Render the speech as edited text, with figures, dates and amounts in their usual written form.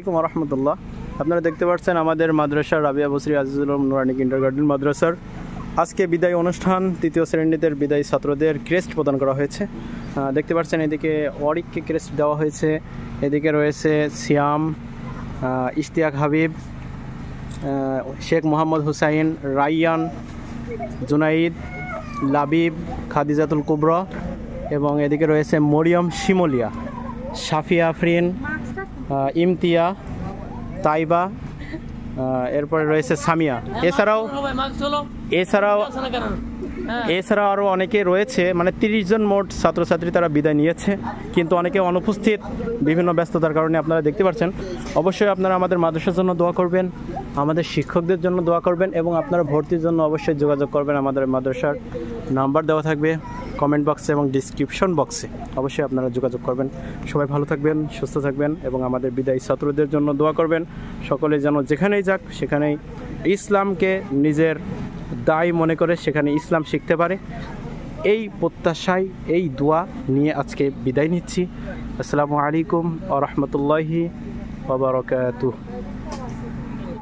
আসসালামু আলাইকুম রহমতুল্লাহ। আপনারা দেখতে পাচ্ছেন আমাদের মাদ্রাসা রাবিয়া বসরি আজিজুল উলুম নুরানী কিন্ডারগার্টেন মাদ্রাসার আজকে বিদায় অনুষ্ঠান। তৃতীয় শ্রেণীদের বিদায়ী ছাত্রদের ক্রেস্ট প্রদান করা হয়েছে। দেখতে পাচ্ছেন এদিকে ওয়ারিককে ক্রেস্ট দেওয়া হয়েছে, এদিকে রয়েছে সিয়াম, ইশতিয়াক হাবিব, শেখ মোহাম্মদ হুসাইন, রাইয়ান, জুনাইদ, লাবিব, খাদিজাতুল কুবরা এবং এদিকে রয়েছে মরিয়ম শিমলিয়া, সাফিয়া আফরিন, ইমতিয়া, তাইবা, এরপরে রয়েছে সামিয়া। এছাড়াও আরও অনেকে রয়েছে, মানে 30 জন মোট ছাত্রছাত্রী তারা বিদায় নিয়েছে, কিন্তু অনেকে অনুপস্থিত বিভিন্ন ব্যস্ততার কারণে। আপনারা দেখতে পাচ্ছেন। অবশ্যই আপনারা আমাদের মাদ্রাসার জন্য দোয়া করবেন, আমাদের শিক্ষকদের জন্য দোয়া করবেন এবং আপনারা ভর্তির জন্য অবশ্যই যোগাযোগ করবেন। আমাদের মাদ্রাসার নাম্বার দেওয়া থাকবে কমেন্ট বক্সে এবং ডিসক্রিপশন বক্সে, অবশ্যই আপনারা যোগাযোগ করবেন। সবাই ভালো থাকবেন, সুস্থ থাকবেন এবং আমাদের বিদায়ী ছাত্রদের জন্য দোয়া করবেন। সকলে যেন যেখানেই যাক সেখানেই ইসলামকে নিজের দায় মনে করে সেখানে ইসলাম শিখতে পারে, এই প্রত্যাশায় এই দোয়া নিয়ে আজকে বিদায় নিচ্ছি। আসসালামু আলাইকুম ওয়া রাহমাতুল্লাহি ওয়া বারাকাতুহু।